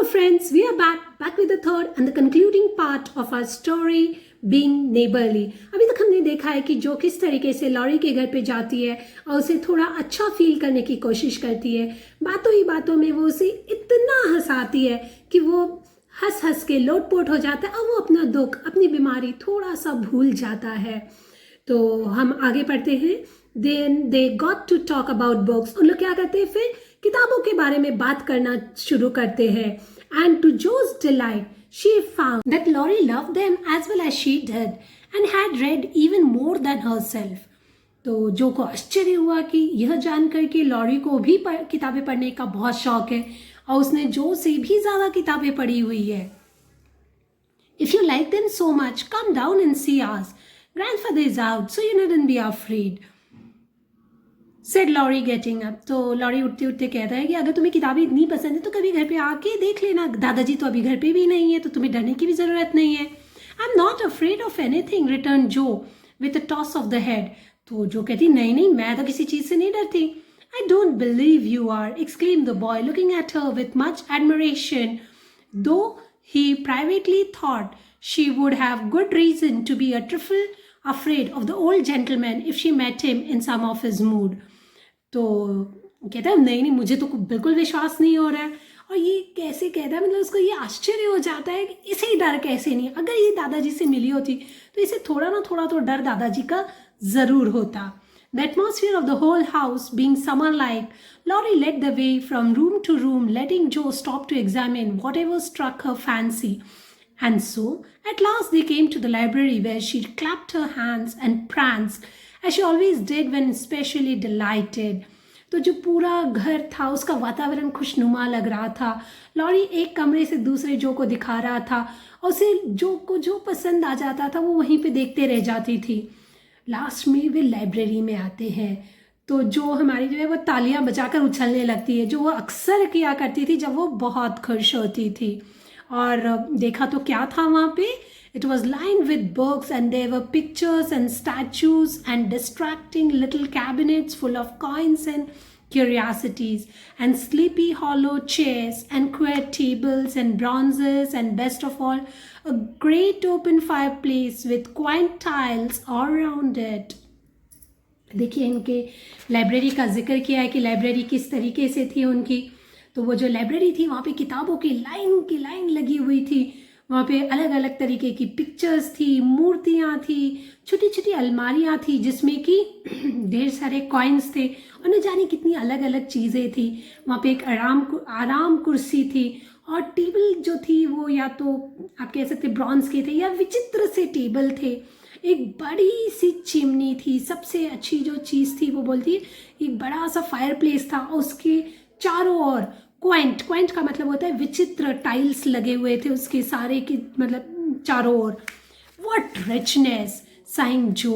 Hello friends, we are back with the third and the concluding part of our story being neighborly. अभी तक हमने देखा है कि जो किस तरीके से लॉरी के घर पे जाती है और उसे थोड़ा अच्छा फील करने की कोशिश करती है। बातों ही बातों में वो उसे इतना हंसाती है कि वो हंस हंस के लोटपोट हो जाता है और वो अपना दुख, अपनी बीमारी थोड़ा सा भूल जाता है। तो हम आगे पढ़ते हैं। Then they got to talk about books. उन लोग क्या करते हैं, फिर किताबों के बारे में बात करना शुरू करते हैं। And to Joe's delight, she found that Laurie loved them as well as she did and had read even more than herself. तो जो को आश्चर्य हुआ कि यह जानकर कि लॉरी को भी किताबें पढ़ने का बहुत शौक है और उसने जो से भी ज़्यादा किताबें पढ़ी हुई है। If you like them so much, come down and see us. Grandfather is out, so you needn't be afraid. Said Laurie getting up. तो लॉरी उठते उठते कहता है कि अगर तुम्हें किताबें इतनी पसंद है तो कभी घर पे आके देख लेना। दादाजी तो अभी घर पे भी नहीं है तो तुम्हें डरने की भी ज़रूरत नहीं है। I am not afraid of anything, return Jo with a toss of the head. तो जो कहती नहीं नहीं, मैं तो किसी चीज़ से नहीं डरती। I don't believe you are, exclaim the boy looking at her with much admiration, though he privately thought she would have good reason to be a trifle afraid of the old gentleman if she met him in some of his mood. तो कहता है नहीं नहीं, मुझे तो बिल्कुल विश्वास नहीं हो रहा है। और ये कैसे कहता है, मतलब उसको ये आश्चर्य हो जाता है कि इसे ही डर कैसे नहीं। अगर ये दादाजी से मिली होती तो इसे थोड़ा ना थोड़ा तो डर दादाजी का ज़रूर होता। The atmosphere of the whole house being summer-like, Laurie led the way from room to room, letting Joe stop to examine whatever struck her fancy. And so, at last they came to the library where she clapped her hands and pranced, as she always did when especially delighted. तो जो पूरा घर था उसका वातावरण खुशनुमा लग रहा था। लॉरी एक कमरे से दूसरे जो को दिखा रहा था और उसे जो को जो पसंद आ जाता था वो वहीं पे देखते रह जाती थी। लास्ट में वे लाइब्रेरी में आते हैं तो जो हमारी जो है वो तालियां बजाकर उछलने लगती है, जो वो अक्सर किया करती थी जब वो बहुत खुश होती थी। और देखा तो क्या था वहाँ पे, it was lined with books and there were pictures and statues and distracting little cabinets full of coins and curiosities and sleepy hollow chairs and queer tables and bronzes and best of all a great open fireplace with quaint tiles all around it. देखिए इनके library का जिक्र किया है कि library किस तरीके से थी उनकी। तो वो जो लाइब्रेरी थी वहाँ पे किताबों की लाइन लगी हुई थी। वहाँ पे अलग अलग तरीके की पिक्चर्स थी, मूर्तियाँ थी, छोटी छोटी अलमारियाँ थी जिसमें कि ढेर सारे कॉइन्स थे और न जाने कितनी अलग अलग चीज़ें थी। वहाँ पे एक आराम कुर्सी थी और टेबल जो थी वो या तो आप कह सकते ब्रॉन्ज के थे या विचित्र से टेबल थे। एक बड़ी सी चिमनी थी। सबसे अच्छी जो चीज़ थी वो बोलती एक बड़ा सा फायर प्लेस था और उसके चारों ओर क्वाइंट का मतलब होता है विचित्र टाइल्स लगे हुए थे उसके सारे की मतलब चारों ओर। व्हाट रिचनेस, साइंग जो,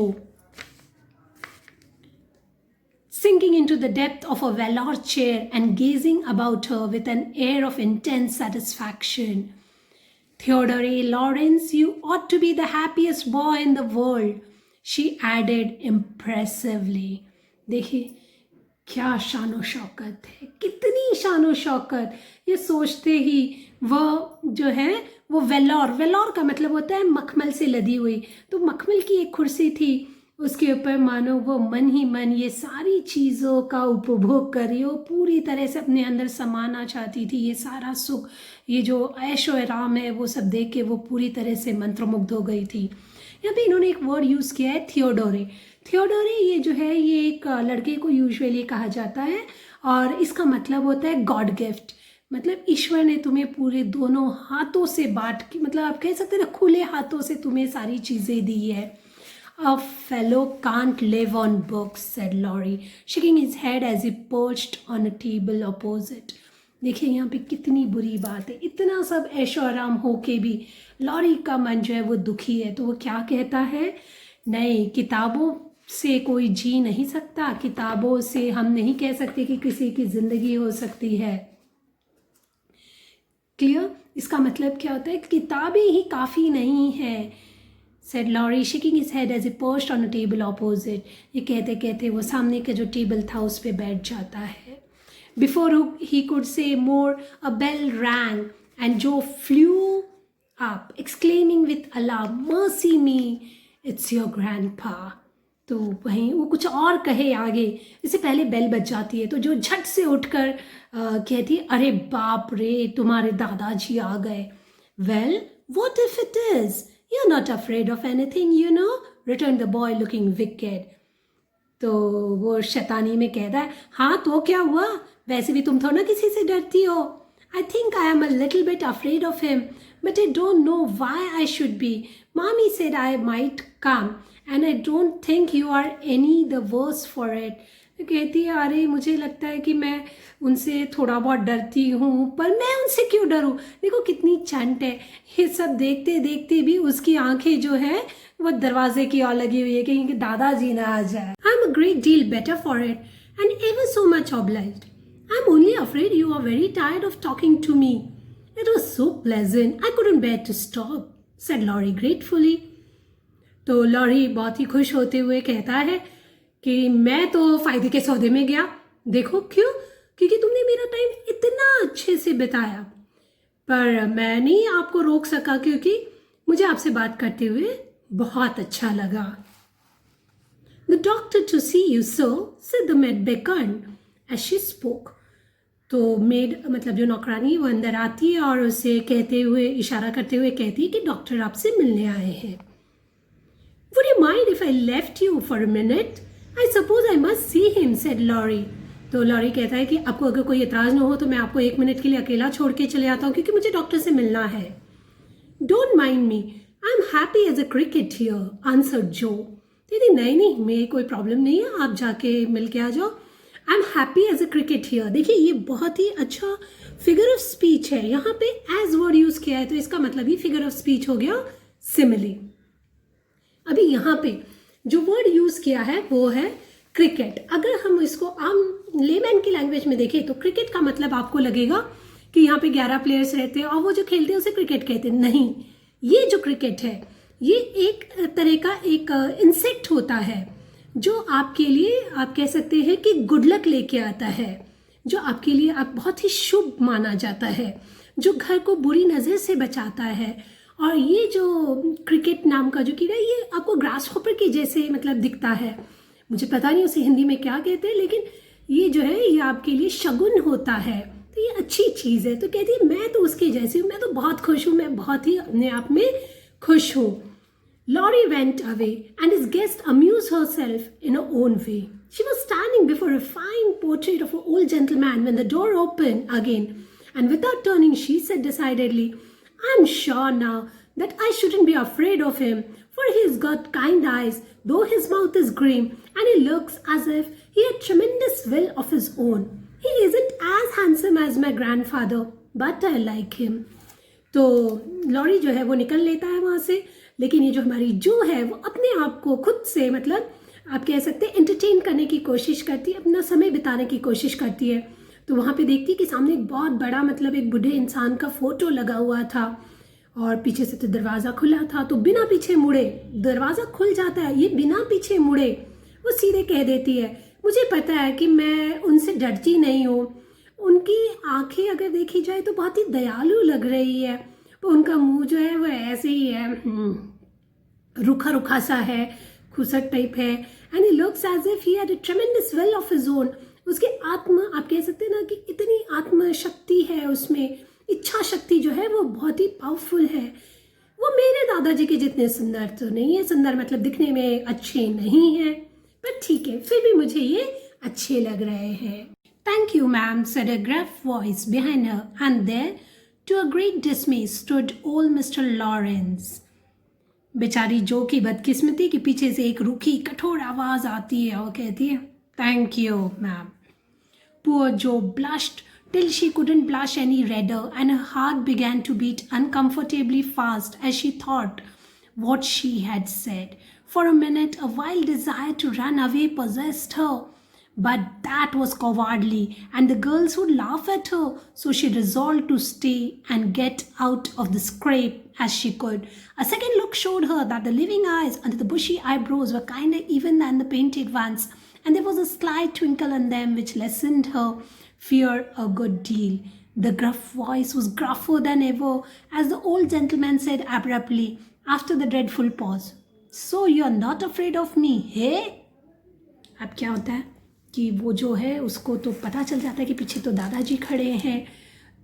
sinking into the depth of a velour chair and gazing about her with an air of intense satisfaction. Theodore Lawrence, you ought to be the happiest boy in the world, she added impressively. देखिए क्या शानो शौकत है, कितनी शानो शौकत। ये सोचते ही वह जो है वो वेलोर का मतलब होता है मखमल से लदी हुई। तो मखमल की एक कुर्सी थी, उसके ऊपर मानो वो मन ही मन ये सारी चीज़ों का उपभोग कर रही हो, पूरी तरह से अपने अंदर समाना चाहती थी। ये सारा सुख, ये जो ऐशो आराम है वो सब देख के वो पूरी तरह से मंत्रमुग्ध हो गई थी। यहाँ पे इन्होंने एक वर्ड यूज़ किया है थियोडोरे। ये जो है ये एक लड़के को यूजुअली कहा जाता है और इसका मतलब होता है गॉड गिफ्ट। मतलब ईश्वर ने तुम्हें पूरे दोनों हाथों से बांट के, मतलब आप कह सकते हैं ना खुले हाथों से तुम्हें सारी चीज़ें दी है। A fellow can't live on books, said Laurie, shaking his head as he perched on a table opposite. देखिए यहाँ पे कितनी बुरी बात है, इतना सब ऐशो आराम हो के भी लॉरी का मन जो है वो दुखी है। तो वो क्या कहता है, नहीं, किताबों से कोई जी नहीं सकता, किताबों से हम नहीं कह सकते कि किसी की ज़िंदगी हो सकती है। क्लियर? इसका मतलब क्या होता है, किताबें ही काफ़ी नहीं है, said Laurie, shaking his head as he perched on a table opposite. ये कहते कहते वो सामने का जो टेबल था उस पर बैठ जाता है। Before he could say more, a bell rang and Joe flew up, exclaiming with alarm, "Mercy me, it's your grandpa." तो वहीं वो कुछ और कहे आगे, इससे पहले बेल बज जाती है, तो जो झट से उठकर कहती है, "अरे बाप रे, तुम्हारे दादाजी आ गए." "Well, what if it is? You're not afraid of anything, you know," returned the boy looking wicked. तो वो शैतानी में कहता है, "हाँ तो क्या हुआ, वैसे भी तुम थोड़ा ना किसी से डरती हो." "I think I am a little bit afraid of him, but I don't know why I should be. Mommy said I might come, and I don't think you are any the worse for it." तो कहती है, "अरे मुझे लगता है कि मैं उनसे थोड़ा बहुत डरती हूँ, पर मैं उनसे क्यों डरूँ? देखो कितनी चंट है." ये सब देखते देखते भी उसकी आंखें जो है वो दरवाजे की ओर लगी हुई है, कहीं कि दादाजी ना आ जाए. "I am a great deal better for it, and ever so much obliged. I am only afraid you are very tired of talking to me. It was so pleasant, I couldn't bear to stop," said Laurie gratefully. तो lorry बहुत ही खुश होते हुए कहता है कि मैं तो फायदे के सौदे में गया. देखो क्यों? क्योंकि तुमने मेरा टाइम इतना अच्छे से बिताया, पर मैं नहीं आपको रोक सका क्योंकि मुझे आपसे बात करते हुए बहुत अच्छा लगा. "The doctor to see you, sir," said the maid beckoned as she spoke. तो मेड मतलब जो नौकरानी वो अंदर आती है और उसे कहते हुए इशारा करते हुए कहती है कि डॉक्टर आपसे मिलने आए हैं. "Would you mind if I left you for a minute? I suppose I must see him," said Laurie. तो लॉरी कहता है कि आपको अगर कोई एतराज़ न हो तो मैं आपको 1 मिनट के लिए अकेला छोड़ के चले आता हूँ क्योंकि मुझे डॉक्टर से मिलना है. "Don't mind me. I'm happy as a cricket here," answered Joe. दीदी नहीं मेरी कोई प्रॉब्लम नहीं है, आप जाके मिल के आ जाओ. "I'm happy as a cricket here." देखिए ये बहुत ही अच्छा फिगर ऑफ स्पीच है. यहाँ पे एज वर्ड यूज़ किया है तो इसका मतलब ही फिगर ऑफ स्पीच हो गया सिमिली. अभी यहाँ पे जो वर्ड यूज़ किया है वो है क्रिकेट. अगर हम इसको आम लेमैन की लैंग्वेज में देखें तो क्रिकेट का मतलब आपको लगेगा कि यहाँ पे 11 प्लेयर्स रहते हैं और वो जो खेलते हैं उसे क्रिकेट कहते हैं. नहीं, ये जो क्रिकेट है ये एक तरह का एक इंसेक्ट होता है जो आपके लिए आप कह सकते हैं कि गुड लक लेके आता है, जो आपके लिए आप बहुत ही शुभ माना जाता है, जो घर को बुरी नज़र से बचाता है. और ये जो क्रिकेट नाम का जो कीड़ा ये आपको ग्रास हॉपर के जैसे मतलब दिखता है. मुझे पता नहीं उसे हिंदी में क्या कहते हैं, लेकिन ये जो है ये आपके लिए शगुन होता है, तो ये अच्छी चीज़ है. तो कहती है मैं तो उसके जैसी हूँ, मैं तो बहुत खुश हूँ, मैं बहुत ही अपने आप में खुश हूँ. Laurie went away and his guest amused herself in her own way. She was standing before a fine portrait of an old gentleman when the door opened again, and without turning she said decidedly, "I'm sure now that I shouldn't be afraid of him, for he's got kind eyes, though his mouth is grim, and he looks as if he had tremendous will of his own. He isn't as handsome as my grandfather, but I like him." तो lorry जो है वो निकल लेता है वहाँ से, लेकिन ये जो हमारी जो है वो अपने आप को खुद से मतलब आप कह सकते हैं एंटरटेन करने की कोशिश करती है, अपना समय बिताने की कोशिश करती है. तो वहाँ पे देखती है कि सामने एक बहुत बड़ा मतलब एक बूढ़े इंसान का फोटो लगा हुआ था और पीछे से तो दरवाज़ा खुला था. तो बिना पीछे मुड़े दरवाज़ा खुल जाता है, ये बिना पीछे मुड़े वो सीधे कह देती है, "मुझे पता है कि मैं उनसे डरती नहीं हूँ. उनकी आंखें अगर देखी जाए तो बहुत ही दयालु लग रही है, पर उनका मुंह जो है वो ऐसे ही है, रूखा रूखा सा है, खुसट टाइप है. And he looks as if he had a tremendous will of his own." उसके आत्म आप कह सकते हैं ना कि इतनी आत्म शक्ति है उसमें, इच्छा शक्ति जो है वो बहुत ही पावरफुल है. वो मेरे दादाजी के जितने सुंदर तो नहीं है, सुंदर मतलब दिखने में अच्छे नहीं है, पर ठीक है फिर भी मुझे ये अच्छे लग रहे हैं. "Thank you, ma'am," said a gruff voice behind her, and there, to a great dismay, stood old Mr. Lawrence. बेचारी जो की बदकिस्मती के पीछे से एक रूखी कठोर आवाज आती है और कहती है, "Thank you, ma'am." Poor Joe blushed till she couldn't blush any redder, and her heart began to beat uncomfortably fast as she thought what she had said. For a minute, a wild desire to run away possessed her. But that was cowardly, and the girls would laugh at her, so she resolved to stay and get out of the scrape as she could. A second look showed her that the living eyes under the bushy eyebrows were kinder even than the painted ones, and there was a slight twinkle in them which lessened her fear a good deal. The gruff voice was gruffer than ever as the old gentleman said abruptly after the dreadful pause, "So you're not afraid of me, hey?" अब क्या होता है कि वो जो है उसको तो पता चल जाता है कि पीछे तो दादाजी खड़े हैं,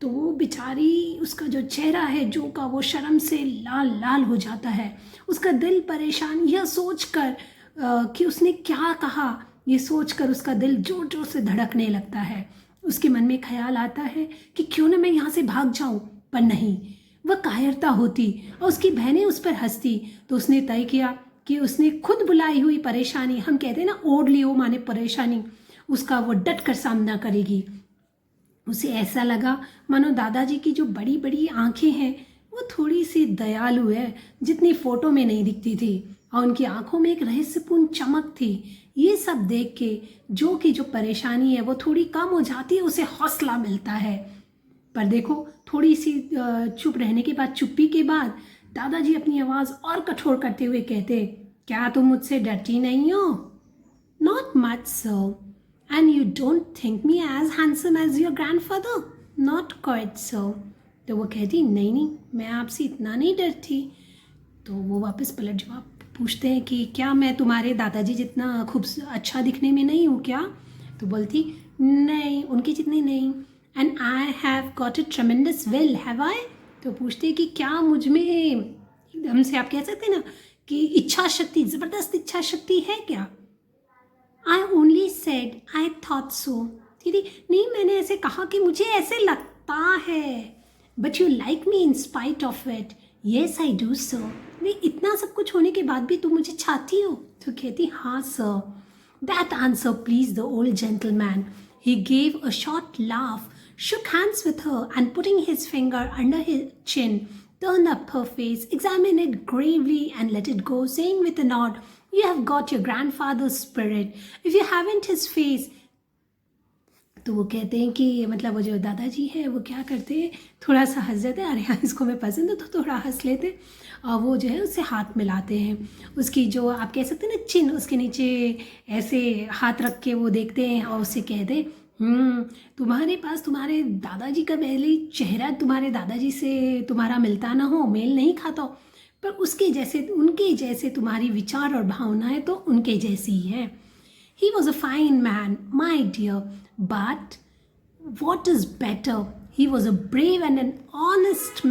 तो वो बेचारी उसका जो चेहरा है जो का वो शर्म से लाल लाल हो जाता है। उसका दिल परेशान यह सोचकर कि उसने क्या कहा, ये सोचकर उसका दिल जोर जोर से धड़कने लगता है। उसके मन में ख्याल आता है कि क्यों ना मैं यहाँ से भाग जाऊँ, पर नहीं, वह कायरता होती और उसकी बहनें उस पर हंसती। तो उसने तय किया कि उसने खुद बुलाई हुई परेशानी, हम कहते हैं ना ओढ़ लियो माने परेशानी, उसका वो डट कर सामना करेगी। उसे ऐसा लगा मानो दादाजी की जो बड़ी बड़ी आंखें हैं वो थोड़ी सी दयालु है, जितनी फोटो में नहीं दिखती थी, और उनकी आंखों में एक रहस्यपूर्ण चमक थी। ये सब देख के जो की जो परेशानी है वो थोड़ी कम हो जाती है, उसे हौसला मिलता है। पर देखो, थोड़ी सी चुप रहने के बाद, चुप्पी के बाद दादाजी अपनी आवाज़ और कठोर करते हुए कहते, "क्या तुम मुझसे डरती नहीं हो?" "Not much, sir. And you don't think me as handsome as your grandfather?" "Not quite, sir." तो वो कहती, नहीं नहीं, मैं आपसे इतना नहीं डरती। तो वो वापस पलट जवाब पूछते हैं कि क्या मैं तुम्हारे दादाजी जितना खूब अच्छा दिखने में नहीं हूँ क्या? तो बोलती, नहीं, उनके जितनी नहीं। "And I have got a tremendous will, have I?" तो पूछते हैं कि क्या मुझ में एकदम से, आप कह सकते हैं ना कि इच्छा शक्ति, ज़बरदस्त इच्छा शक्ति है क्या? "I only said I thought so." दीदी, नहीं, मैंने ऐसे कहा कि मुझे ऐसे लगता है। "But you like me in spite of it." "Yes, I do, sir." नहीं, इतना सब कुछ होने के बाद भी तुम मुझे चाहती हो? तो कहती, हाँ sir. That answer pleased the old gentleman. He gave a short laugh, shook hands with her, and putting his finger under his chin, turned up her face, examined it gravely, and let it go, saying with a nod, "You have got your grandfather's spirit. If you haven't his face." तो वो कहते हैं कि मतलब वो जो दादाजी है वो क्या करते हैं, थोड़ा सा हंस जाते हैं, अरे हाँ इसको मैं पसंद है, तो थोड़ा हंस लेते हैं, और वो जो है उससे हाथ मिलाते हैं। उसकी जो आप कह सकते हैं ना चिन्ह, उसके नीचे ऐसे हाथ रख के वो देखते हैं और उससे कहते हैं, तुम्हारे पास तुम्हारे दादाजी का पहले चेहरा तुम्हारे दादाजी से तुम्हारा मिलता ना हो, मेल नहीं खाता हो, पर उसके जैसे, उनके जैसे तुम्हारी विचार और भावनाएं तो उनके जैसी ही हैं। He was a fine man, my dear, but what is better, he was a brave and an honest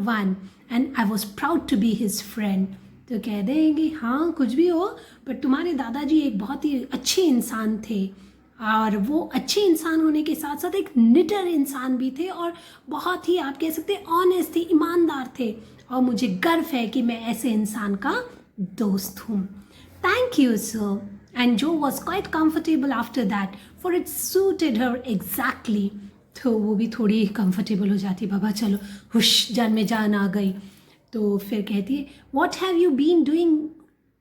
one, and I was proud to be his friend. तो कह देंगे, हाँ कुछ भी हो, पर तुम्हारे दादाजी एक बहुत ही अच्छे इंसान थे, और वो अच्छे इंसान होने के साथ साथ एक निडर इंसान भी थे, और बहुत ही आप कह सकते हैं ऑनेस्ट थे, ईमानदार थे, और मुझे गर्व है कि मैं ऐसे इंसान का दोस्त हूँ। Thank you, sir. And Joe was quite comfortable after that, for it suited her exactly. तो वो भी थोड़ी कंफर्टेबल हो जाती, बाबा चलो हुश, जान में जान आ गई। तो फिर कहती है, "What have you been doing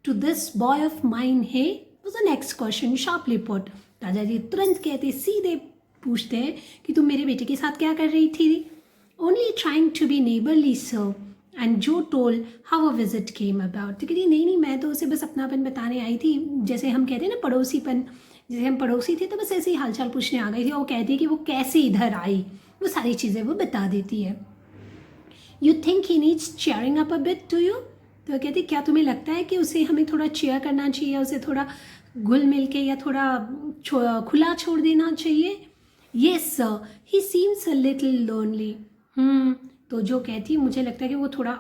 to this boy of mine, hey?" was the next question, sharply put. दादाजी तुरंत कहते, सीधे पूछते हैं कि तुम मेरे बेटे के साथ क्या कर रही थी? "Only trying to be neighborly, sir." And Joe told how a visit came about. तो कहती, नहीं नहीं, मैं तो उसे बस अपनापन बताने आई थी, जैसे हम कहते हैं ना पड़ोसीपन, जैसे हम पड़ोसी थे तो बस ऐसे ही हालचाल पूछने आ गई थी। और वो कहती है कि वो कैसे इधर आई, वो सारी चीज़ें वो बता देती है। "You think he needs cheering up a bit, do you?" तो कहती, क्या तुम्हें लगता है कि उसे हमें थोड़ा चेयर करना चाहिए, उसे थोड़ा घुल मिल के या थोड़ा खुला छोड़ देना चाहिए? "Yes, sir. He seems a little lonely." तो जो कहती है, मुझे लगता है कि वो थोड़ा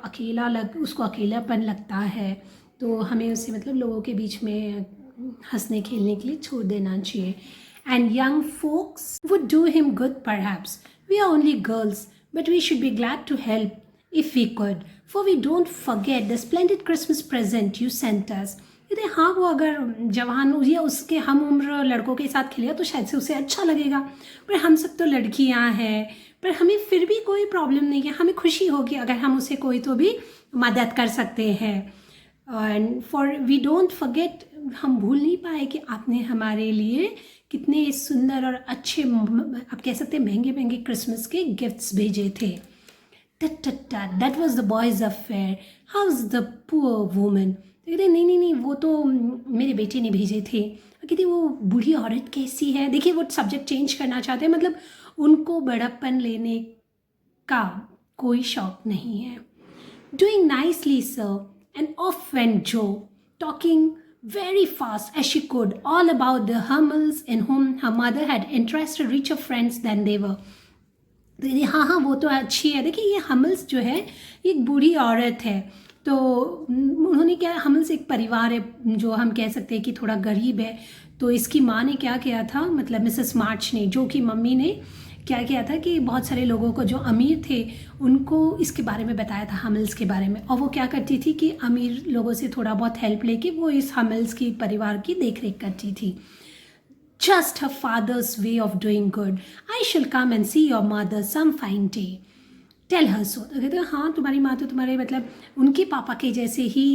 उसको अकेलापन लगता है, तो हमें उसे मतलब लोगों के बीच में हंसने खेलने के लिए छोड़ देना चाहिए। "And young folks would do him good perhaps. We are only girls, but we should be glad to help if we could, for we don't forget the splendid Christmas present you sent us." कहते, हाँ वो अगर जवान या उसके हम उम्र लड़कों के साथ खेलेगा तो शायद से उसे अच्छा लगेगा, पर हम सब तो लड़कियां हैं, पर हमें फिर भी कोई प्रॉब्लम नहीं है, हमें खुशी होगी अगर हम उसे कोई तो भी मदद कर सकते हैं। And for we don't forget, हम भूल नहीं पाए कि आपने हमारे लिए कितने सुंदर और अच्छे, आप कह सकते हैं महंगे महंगे क्रिसमस के गिफ्ट्स भेजे थे। That was the boys' affair, house the poor woman. कहते, नहीं नहीं नहीं, वो तो मेरे बेटे ने भेजे थे। कहती, वो बूढ़ी औरत कैसी है? देखिए वो सब्जेक्ट चेंज करना चाहते हैं, मतलब उनको बड़प्पन लेने का कोई शौक नहीं है। Doing nicely, sir, and off went Joe, talking very fast as she could, all about the Hummels in whom her mother had interested richer friends than they were. तो ये हाँ हाँ वो तो अच्छी है। देखिए ये हमल्स जो है ये एक बूढ़ी औरत है, तो उन्होंने क्या, हमल्स एक परिवार है जो हम कह सकते हैं कि थोड़ा गरीब है। तो इसकी माँ ने क्या किया था, मतलब मिसेस मार्च ने, जो कि मम्मी ने क्या किया था कि बहुत सारे लोगों को जो अमीर थे उनको इसके बारे में बताया था, हमल्स के बारे में। और वो क्या करती थी कि अमीर लोगों से थोड़ा बहुत हेल्प लेके वो इस हमल्स की परिवार की देख रेख करती थी। Just her father's way of doing good. I shall come and see your mother some fine day. Tell her so. तो कहते हैं हाँ तुम्हारी माँ तो तुम्हारे मतलब उनके पापा के जैसे ही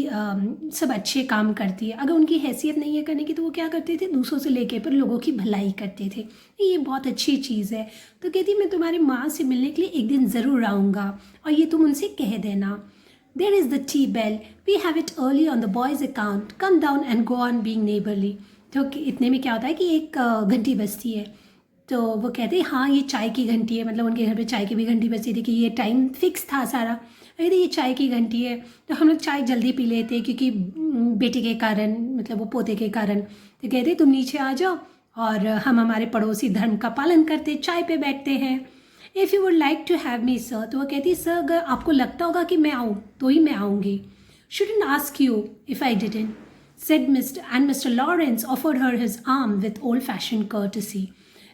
सब अच्छे काम करती है। अगर उनकी हैसियत नहीं है करने की तो वो क्या करते थे, दूसरों से लेके पर लोगों की भलाई करते थे। ये बहुत अच्छी चीज़ है। तो कहती मैं तुम्हारी माँ से मिलने के लिए एक दिन ज़रूर आऊँगा और ये तुम उनसे कह देना। There is the tea bell. We have it early on the boys' account. Come down and go on being neighborly. तो इतने में क्या होता है कि एक घंटी बजती है। तो वो कहते हैं हाँ ये चाय की घंटी है, मतलब उनके घर पे चाय की भी घंटी बजती थी कि ये टाइम फिक्स था सारा। अरे ये चाय की घंटी है तो हम लोग चाय जल्दी पी लेते क्योंकि बेटे के कारण, मतलब वो पोते के कारण। तो कहते तुम नीचे आ जाओ और हम हमारे पड़ोसी धर्म का पालन करते चाय पे बैठते हैं। If you would like to have me sir, तो वो कहती सर अगर आपको लगता होगा कि मैं आऊँ तो ही मैं आऊँगी। Shouldn't ask you if I didn't, said Mr. Lawrence offered her his arm with old-fashioned courtesy.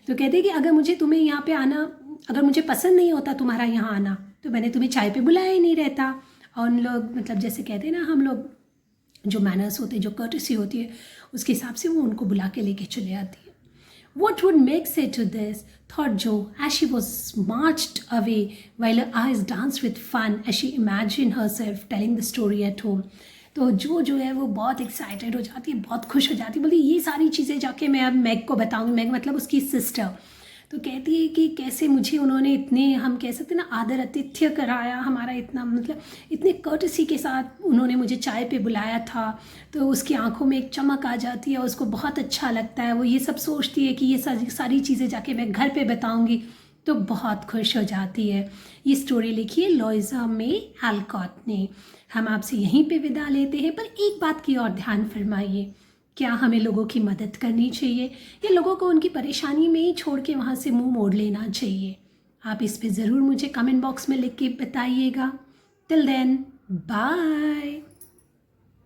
तो कहते कि अगर मुझे तुम्हें यहाँ पे आना, अगर मुझे पसंद नहीं होता तुम्हारा यहाँ आना तो मैंने तुम्हें चाय पे बुलाया ही नहीं रहता। और उन लोग मतलब जैसे कहते हैं ना हम लोग जो मैनर्स होते हैं, जो कर्टसी होती है उसके हिसाब से वो उनको बुला के लेके चले आती है। What would make say to this, thought Joe as she was marched away while her eyes danced with fun as she imagined herself telling the story at home. तो जो है वो बहुत एक्साइटेड हो जाती है, बहुत खुश हो जाती है, बोलती ये सारी चीज़ें जाके मैं अब मैग को बताऊंगी। मैग मतलब उसकी सिस्टर। तो कहती है कि कैसे मुझे उन्होंने इतने, हम कह सकते हैं ना, आदर आतिथ्य कराया हमारा, इतना मतलब इतने कर्टसी के साथ उन्होंने मुझे चाय पे बुलाया था। तो उसकी आंखों में एक चमक आ जाती है, उसको बहुत अच्छा लगता है। वो ये सब सोचती है कि ये सारी चीज़ें जाके मैं घर पे बताऊंगी, तो बहुत खुश हो जाती है। ये स्टोरी लिखी है लोइजा मे एल्कॉट ने। हम आपसे यहीं पे विदा लेते हैं, पर एक बात की और ध्यान फरमाइए, क्या हमें लोगों की मदद करनी चाहिए या लोगों को उनकी परेशानी में ही छोड़ के वहाँ से मुंह मोड़ लेना चाहिए? आप इस पे ज़रूर मुझे कमेंट बॉक्स में लिख के बताइएगा। Till then bye.